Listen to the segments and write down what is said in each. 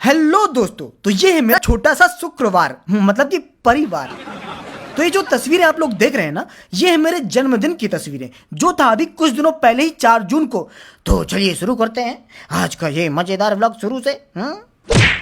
Hello दोस्तों, तो ये है मेरा छोटा सा शुक्रवार, मतलब कि परिवार। तो ये जो तस्वीरें आप लोग देख रहे हैं ना, ये है मेरे जन्मदिन की तस्वीरें, जो था अभी कुछ दिनों पहले ही 4 जून को। तो चलिए शुरू करते हैं आज का ये मजेदार व्लॉग शुरू से।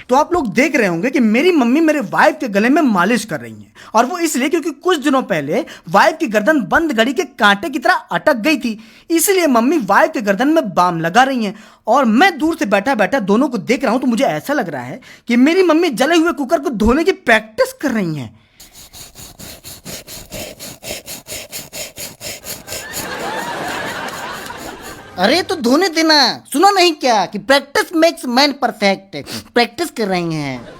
तो आप लोग देख रहे होंगे कि मेरी मम्मी मेरे वाइफ के गले में मालिश कर रही हैं, और वो इसलिए क्योंकि कुछ दिनों पहले वाइफ की गर्दन बंद घड़ी के कांटे की तरह अटक गई थी, इसलिए मम्मी वाइफ के गर्दन में बाम लगा रही हैं। और मैं दूर से बैठा बैठा दोनों को देख रहा हूं, तो मुझे ऐसा लग रहा है कि मेरी मम्मी जले हुए कुकर को धोने की प्रैक्टिस कर रही हैं। अरे तो धोने देना, सुना नहीं क्या कि practice makes man perfect. Practice कर रही हैं।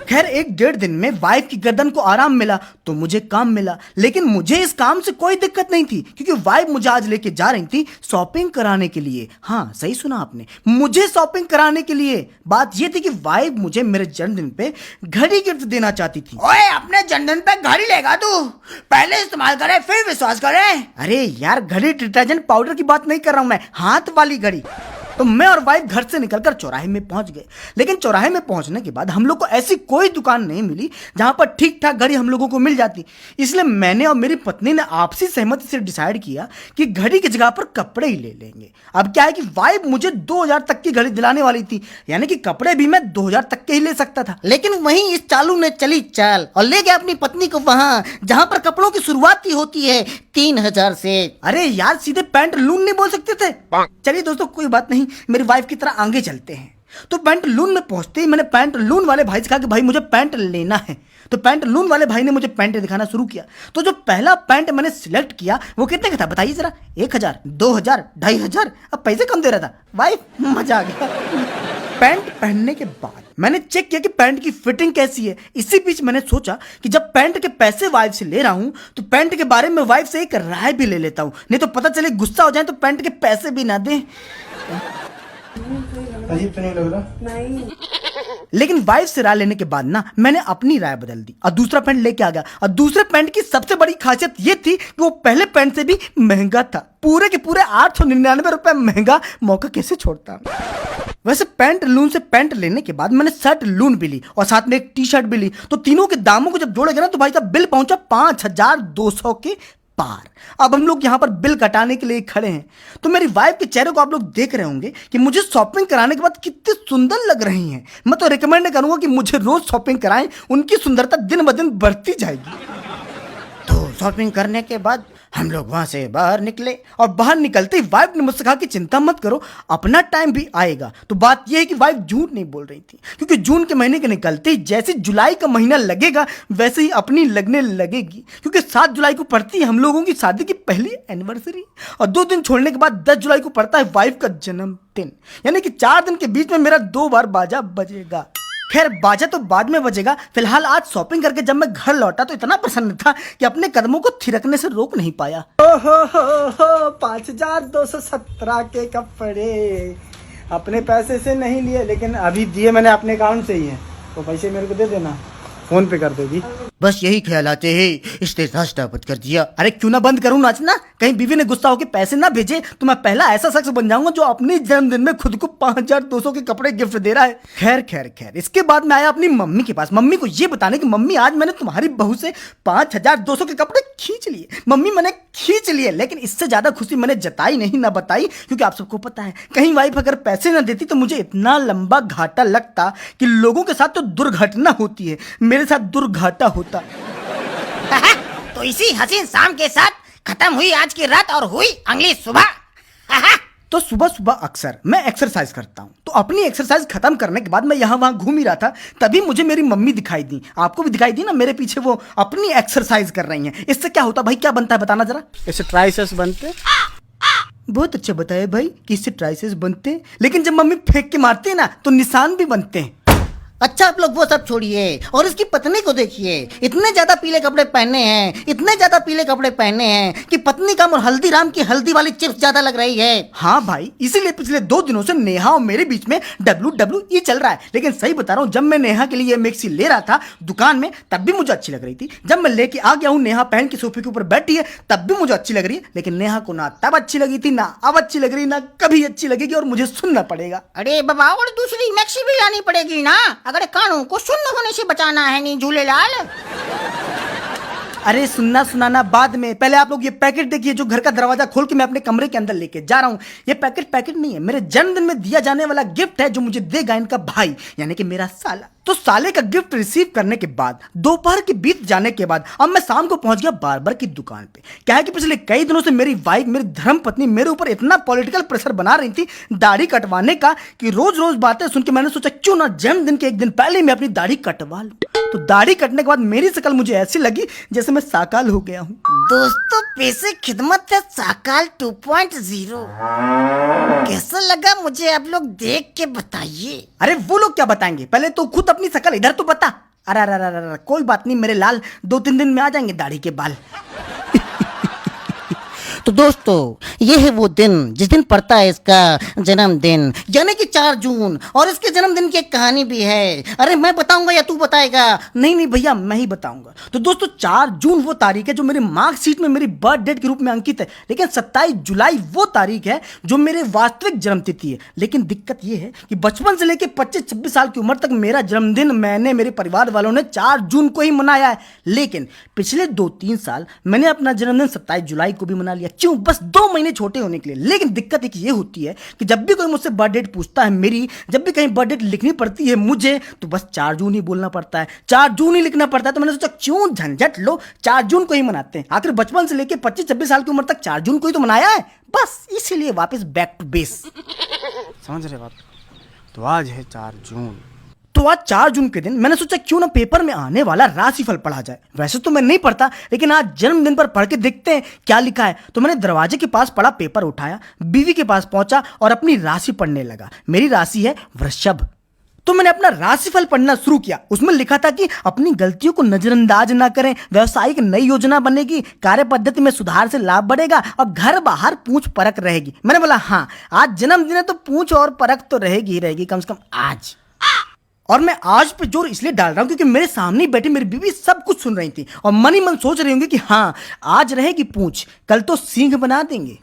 खैर, 1-1.5 दिन में वाइफ की गर्दन को आराम मिला तो मुझे काम मिला, लेकिन मुझे इस काम से कोई दिक्कत नहीं थी, क्योंकि वाइफ मुझे आज लेके जा रही थी शॉपिंग कराने के लिए। हाँ, सही सुना आपने, मुझे शॉपिंग कराने के लिए। बात ये थी कि वाइफ मुझे मेरे जन्मदिन पे घड़ी गिफ्ट देना चाहती थी। ओए, अपने जन्मदिन पे घड़ी लेगा तू? पहले इस्तेमाल करे फिर विश्वास करे। अरे यार, घड़ी डिटर्जेंट पाउडर की बात नहीं कर रहा हूं मैं, हाथ वाली घड़ी। तो मैं और वाइफ घर से निकलकर चौराहे में पहुंच गए, लेकिन चौराहे में पहुंचने के बाद हम लोग को ऐसी कोई दुकान नहीं मिली जहां पर ठीक ठाक घड़ी हम लोगों को मिल जाती। इसलिए मैंने और मेरी पत्नी ने आपसी सहमति से डिसाइड किया कि घड़ी की जगह पर कपड़े ही ले लेंगे। अब क्या है कि वाइफ मुझे 2000 तक की घड़ी दिलाने वाली थी, यानी कि कपड़े भी मैं 2000 तक के ही ले सकता था। लेकिन वहीं इस चालू ने चली चाल और ले गया अपनी पत्नी को वहां जहां पर कपड़ों की शुरुआत ही होती है 3000 से। अरे यार, सीधे पैंट लून नहीं बोल सकते थे? चलिए दोस्तों, कोई बात नहीं, मेरी वाइफ की तरह आगे चलते हैं। तो पैंट लून में पहुंचते ही मैंने पैंट लून वाले भाई से कहा कि भाई मुझे पैंट लेना है। तो पैंट लून वाले भाई ने मुझे पैंट दिखाना शुरू किया। तो जो पहला पैंट मैंने सिलेक्ट किया वो कितने का था बताइए जरा? 1000, 2000, 2500। अब पैसे कम दे रहा था। वाइफ, मजा आ गया। पैंट पहनने के बाद मैंने चेक किया कि पैंट की फिटिंग कैसी है। इसी बीच मैंने सोचा कि जब पैंट के पैसे वाइफ से ले रहा हूं तो पैंट के बारे में वाइफ से एक राय भी ले लेता हूं, नहीं तो पता चले गुस्सा हो जाए तो पैंट के पैसे भी ना दें। अजीब तो नहीं लग रहा? नहीं। लेकिन वाइफ से राय लेने के बाद ना मैंने अपनी राय बदल दी और दूसरा पैंट लेके आ गया। और दूसरे पैंट की सबसे बड़ी खासियत ये थी कि वो पहले पैंट से भी महंगा था। पूरे के पूरे 899 रुपए महंगा, मौका कैसे छोड़ता। वैसे पैंट लून से पैंट लेने के बाद मैंने शर्ट लून भी ली और साथ में एक टी शर्ट भी ली। तो तीनों के दामों को जब जोड़े गए ना तो भाई साहब बिल पहुंचा 5200 के पार। अब हम लोग यहाँ पर बिल कटाने के लिए खड़े हैं। तो मेरी वाइफ के चेहरे को आप लोग देख रहे होंगे कि मुझे शॉपिंग कराने के बाद कितनी सुंदर लग रही हैं। मैं तो रिकमेंड करूंगा कि मुझे रोज शॉपिंग कराएं, उनकी सुंदरता दिन ब दिन बढ़ती जाएगी। तो शॉपिंग करने के बाद हम लोग वहां से बाहर निकले और बाहर निकलते ही वाइफ ने मुझसे कहा कि चिंता मत करो, अपना टाइम भी आएगा। तो बात यह है कि वाइफ झूठ नहीं बोल रही थी, क्योंकि जून के महीने के निकलते ही जैसे जुलाई का महीना लगेगा वैसे ही अपनी लगने लगेगी, क्योंकि 7 जुलाई को पड़ती है हम लोगों की शादी की पहली एनिवर्सरी, और 2 दिन छोड़ने के बाद 10 जुलाई को पड़ता है वाइफ का जन्मदिन। यानी कि 4 दिन के बीच में मेरा 2 बार बाजा बजेगा। खैर, बाजा तो बाद में बजेगा। फिलहाल आज शॉपिंग करके जब मैं घर लौटा तो इतना प्रसन्न था कि अपने कदमों को थिरकने से रोक नहीं पाया। हो 5217 के कपड़े अपने पैसे से नहीं लिए, लेकिन अभी दिए मैंने अपने अकाउंट से ही है, तो पैसे मेरे को दे देना, फोन पे कर देगी। बस यही ख्याल आते ही स्टेज नाश्ता बंद कर दिया। अरे क्यों ना बंद करूं नाचना, कहीं बीवी ने गुस्सा होकर पैसे ना भेजे तो मैं पहला ऐसा शख्स बन जाऊंगा जो अपने जन्मदिन में खुद को 5200 के कपड़े गिफ्ट दे रहा है। खैर खैर खैर, इसके बाद मैं आया अपनी मम्मी के पास, मम्मी को ये बताने कि मम्मी आज मैंने तुम्हारी बहू से 5200 के कपड़े खींच लिए। मम्मी, मैंने खींच लिए, लेकिन इससे ज्यादा खुशी मैंने जताई नहीं, ना बताई, क्योंकि आप सबको पता है कहीं वाइफ अगर पैसे ना देती तो मुझे इतना लंबा घाटा लगता कि लोगों के साथ तो दुर्घटना होती है, मेरे साथ दुर्घाटा होता। तो इसी हसीन शाम के साथ खत्म हुई आज की रात और हुई अगली सुबह। तो सुबह सुबह अक्सर मैं एक्सरसाइज करता हूँ, तो अपनी एक्सरसाइज खत्म करने के बाद मैं यहाँ वहाँ घूम ही रहा था, तभी मुझे मेरी मम्मी दिखाई दी। आपको भी दिखाई दी ना, मेरे पीछे वो अपनी एक्सरसाइज कर रही हैं। इससे क्या होता भाई, क्या बनता है बताना जरा? इससे ट्राइसेप्स बनते। बहुत अच्छा बताया भाई कि इससे ट्राइसेप्स बनते हैं, लेकिन जब मम्मी फेंक के मारती है ना तो निशान भी बनते हैं। अच्छा आप लोग वो सब छोड़िए और इसकी पत्नी को देखिए, इतने ज्यादा पीले कपड़े पहने हैं, इतने ज्यादा पीले कपड़े पहने हैं कि पत्नी का और हल्दीराम की हल्दी वाली चिप्स ज्यादा लग रही है। हाँ भाई, इसीलिए पिछले 2 दिनों से नेहा और मेरे बीच में WWE चल रहा है। लेकिन सही बता रहा हूँ, जब मैं नेहा के लिए ये मिक्सी ले रहा था दुकान में तब भी मुझे अच्छी लग रही थी। जब मैं लेके आ गया हूँ, नेहा पहन के सोफे के ऊपर बैठी है, तब भी मुझे अच्छी लग रही है। लेकिन नेहा को ना तब अच्छी लगी थी, ना अब अच्छी लग रही, ना कभी अच्छी लगेगी, और मुझे सुनना पड़ेगा। अरे बाबा, और दूसरी मैक्सी भी लानी पड़ेगी ना, अगर कानों को सुन्न होने से बचाना है। नहीं झूलेलाल। अरे सुनना सुनाना बाद में, पहले आप लोग ये पैकेट देखिए जो घर का दरवाजा खोल के मैं अपने कमरे के अंदर लेके जा रहा हूँ। ये पैकेट नहीं है, मेरे जन्मदिन में दिया जाने वाला गिफ्ट है जो मुझे देगा इनका भाई, यानी कि मेरा साला। तो साले का गिफ्ट रिसीव करने के बाद दोपहर के बीत जाने के बाद अब मैं शाम को पहुंच गया बार्बर की दुकान पे। क्या है कि पिछले कई दिनों से मेरी वाइफ, मेरी धर्म पत्नी मेरे ऊपर इतना पॉलिटिकल प्रेशर बना रही थी दाढ़ी कटवाने का कि रोज रोज बातें सुन के मैंने सोचा क्यों ना जन्मदिन के एक दिन पहले मैं अपनी दाढ़ी कटवा लूं। तो दाढ़ी कटने के बाद मेरी शक्ल मुझे ऐसी लगी जैसे मैं साकाल हो गया हूँ। दोस्तों, पेशे खिदमत है साकाल 2.0। कैसा लगा मुझे आप लोग देख के बताइए। अरे वो लोग क्या बताएंगे, पहले तो खुद अपनी शक्ल इधर तो बता। अरे अरे अरे अरे, कोई बात नहीं मेरे लाल, 2-3 दिन में आ जाएंगे दाढ़ी के बाल। तो दोस्तों, ये है वो दिन जिस दिन पड़ता है इसका जन्मदिन, यानी कि 4 जून। और इसके जन्मदिन की एक कहानी भी है। अरे मैं बताऊंगा या तू बताएगा? नहीं भैया, मैं ही बताऊंगा। तो दोस्तों, 4 जून वो तारीख है जो मेरे मार्कशीट में मेरी बर्थ डेट के रूप में अंकित है। लेकिन 27 जुलाई वो तारीख है जो मेरे वास्तविक जन्मतिथि है। लेकिन दिक्कत ये है कि बचपन से लेकर 25-26 साल की उम्र तक मेरा जन्मदिन मैंने, मेरे परिवार वालों ने 4 जून को ही मनाया है। लेकिन पिछले 2-3 साल मैंने अपना जन्मदिन 27 जुलाई को भी मना लिया। क्यों? बस 2 महीने छोटे होने के लिए। लेकिन दिक्कत एक ये होती है कि जब भी कोई मुझसे बर्थ डेट पूछता है मेरी, जब भी कहीं बर्थ डेट लिखनी पड़ती है मुझे, तो बस 4 जून ही बोलना पड़ता है, 4 जून ही लिखना पड़ता है। तो मैंने सोचा क्यों झंझट लो, 4 जून को ही मनाते हैं। आखिर बचपन से लेकर 25-26 साल की उम्र तक 4 जून को ही तो मनाया है, बस इसीलिए वापस बैक टू बेस। समझ रहे बात? तो आज है 4 जून। तो आज 4 जून के दिन मैंने सोचा क्यों ना पेपर में आने वाला राशिफल पढ़ा जाए। वैसे तो मैं नहीं पढ़ता, लेकिन आज जन्मदिन पर पढ़ के देखते हैं क्या लिखा है। तो मैंने दरवाजे के पास पड़ा पेपर उठाया, बीवी के पास पहुंचा और अपनी राशि पढ़ने लगा। मेरी राशि है वृषभ। तो मैंने अपना राशिफल पढ़ना शुरू किया। उसमें लिखा था कि अपनी गलतियों को नजरअंदाज ना करें, व्यवसायिक नई योजना बनेगी, कार्य पद्धति में सुधार से लाभ बढ़ेगा और घर बाहर पूछ परख रहेगी। मैंने बोला हाँ, आज जन्मदिन है तो पूछ और परख तो रहेगी ही रहेगी, कम से कम आज। और मैं आज पे जोर इसलिए डाल रहा हूं क्योंकि मेरे सामने बैठी मेरी बीवी सब कुछ सुन रही थी और मन ही मन सोच रही होंगी कि हाँ, आज रहेगी पूंछ, कल तो सींग बना देंगे।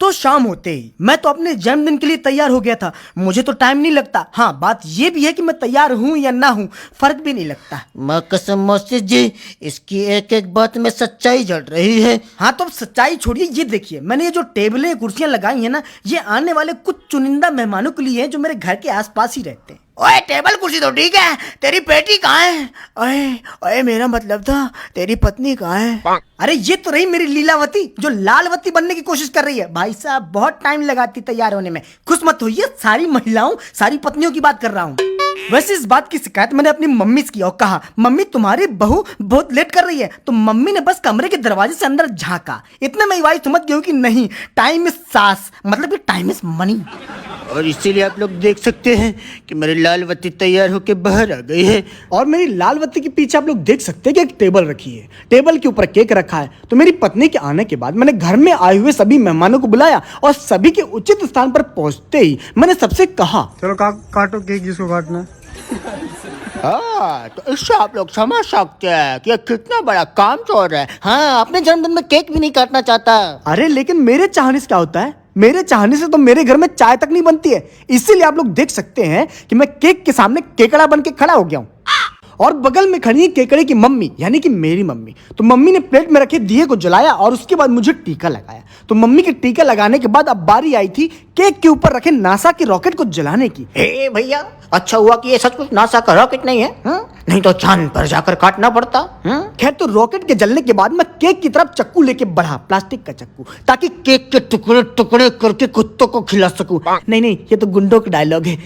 तो शाम होते ही मैं तो अपने जन्मदिन के लिए तैयार हो गया था। मुझे तो टाइम नहीं लगता। हाँ, बात यह भी है कि मैं तैयार हूं या ना हूं फर्क भी नहीं लगता। माँ कसम मौसी जी, इसकी एक एक बात में सच्चाई जड़ रही है। हाँ, तो अब सच्चाई छोड़िए, ये देखिए मैंने ये जो टेबलें कुर्सियां लगाई हैं ना, ये आने वाले कुछ चुनिंदा मेहमानों के लिए है जो मेरे घर के आसपास ही रहते हैं। ओए, टेबल कुर्सी तो ठीक है, तेरी बेटी कहाँ है? ओए ओए, मेरा मतलब था तेरी पत्नी कहाँ है? अरे ये तो रही मेरी लीलावती जो लालवती बनने की कोशिश कर रही है। भाई साहब, बहुत टाइम लगाती तैयार होने में। खुश मत होइए, सारी महिलाओं, सारी पत्नियों की बात कर रहा हूँ। वैसे इस बात की शिकायत मैंने अपनी मम्मी से की और कहा, मम्मी तुम्हारी बहू बहुत लेट कर रही है। तो मम्मी ने बस कमरे के दरवाजे से अंदर झांका। इतने में वाइफ समझ गई कि नहीं, टाइम इज सास, मतलब कि टाइम इज मनी। और इसीलिए आप लोग देख सकते हैं कि मेरी लालवती तैयार होकर बाहर आ गई है। और मेरी लालवती के पीछे आप लोग देख सकते हैं कि एक टेबल रखी है, टेबल के ऊपर केक रखा है। तो मेरी पत्नी के आने के बाद मैंने घर में आए हुए सभी मेहमानों को बुलाया और सभी के उचित स्थान पर पहुंचते ही मैंने सबसे कहा, चलो काटो केक जिसको काटना है। हाँ, तो इससे आप लोग समझ सकते हैं कि कितना बड़ा काम चोर है। हाँ, अपने जन्मदिन में केक भी नहीं काटना चाहता। अरे लेकिन मेरे चाहने से क्या होता है? मेरे चाहने से तो मेरे घर में चाय तक नहीं बनती है। इसीलिए आप लोग देख सकते हैं कि मैं केक के सामने केकड़ा बन के खड़ा हो गया हूँ। और बगल में खड़ी है केकड़े की मम्मी, यानी कि मेरी मम्मी। तो मम्मी ने प्लेट में रखे दिए को जलाया और उसके बाद मुझे टीका लगाया। तो मम्मी के टीका लगाने के बाद अब बारी आई थी केक के ऊपर रखे नासा के रॉकेट को जलाने की। ए भैया, अच्छा हुआ कि ये सच कुछ नासा का रॉकेट नहीं है, नहीं तो चांद पर जाकर काटना पड़ता। खैर, तो रॉकेट के जलने के बाद मैं केक की तरफ चक्कू लेके बढ़ा, प्लास्टिक का चक्कू, ताकि केक के टुकड़े टुकड़े करके कुत्तों को खिला सकूं। नहीं, ये तो गुंडों का डायलॉग है।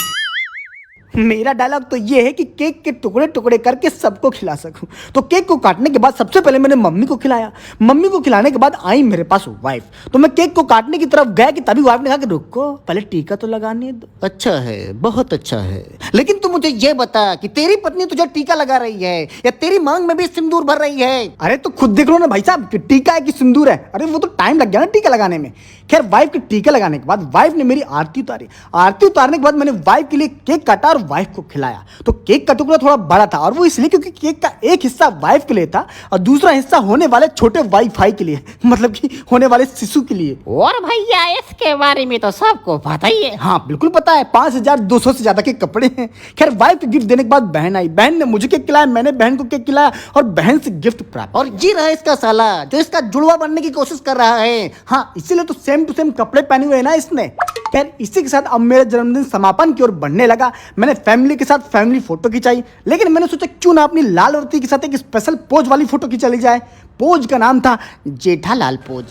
मेरा डायलॉग तो ये है कि केक के टुकड़े टुकड़े करके सबको खिला सकूं। तो केक को काटने के बाद सबसे पहले मैंने मम्मी को खिलाया। मम्मी को खिलाने के बाद आई मेरे पास वाइफ। तो मैं केक को काटने की तरफ गया कि तभी वाइफ ने कहा कि रुको, पहले टीका तो लगाने दो। अच्छा है, बहुत अच्छा है। लेकिन तू मुझे ये बता कि तेरी पत्नी तुझे टीका लगा रही है या तेरी मांग में भी सिंदूर भर रही है? अरे तो खुद देख लो ना भाई साहब कि टीका है कि सिंदूर है। अरे वो तो टाइम लग गया ना टीका लगाने में। खैर वाइफ के टीका लगाने के बाद वाइफ ने मेरी आरती उतारी। आरती उतारने के बाद मैंने वाइफ के लिए केक काटा और वाइफ को खिलाया। तो केक का टुकड़ा थोड़ा बड़ा था और वो इसलिए क्योंकि केक का एक हिस्सा वाइफ के लिए था और दूसरा हिस्सा होने वाले छोटे वाईफाई के लिए, मतलब कि होने वाले शिशु के लिए। और भैया इसके बारे में तो सबको पता ही है। हाँ बिल्कुल पता है, 5200 से ज्यादा के कपड़े हैं। खैर वाइफ को गिफ्ट देने के बाद बहन आई। बहन ने मुझे केक खिलाया, मैंने बहन को केक खिलाया और बहन से गिफ्ट प्राप्त। और ये रहा इसका साला जो इसका जुड़वा बनने की कोशिश कर रहा है। हाँ इसीलिए तो सेम टू सेम कपड़े पहने हुए हैं ना इसने। खैर इसी के साथ अब मेरा जन्मदिन समापन की ओर बढ़ने लगा। मैंने फैमिली के साथ फैमिली फोटो खिंचाई, लेकिन मैंने सोचा क्यों ना अपनी लालवती के साथ एक स्पेशल पोज वाली फोटो खिंचा ली जाए। पोज का नाम था जेठालाल पोज।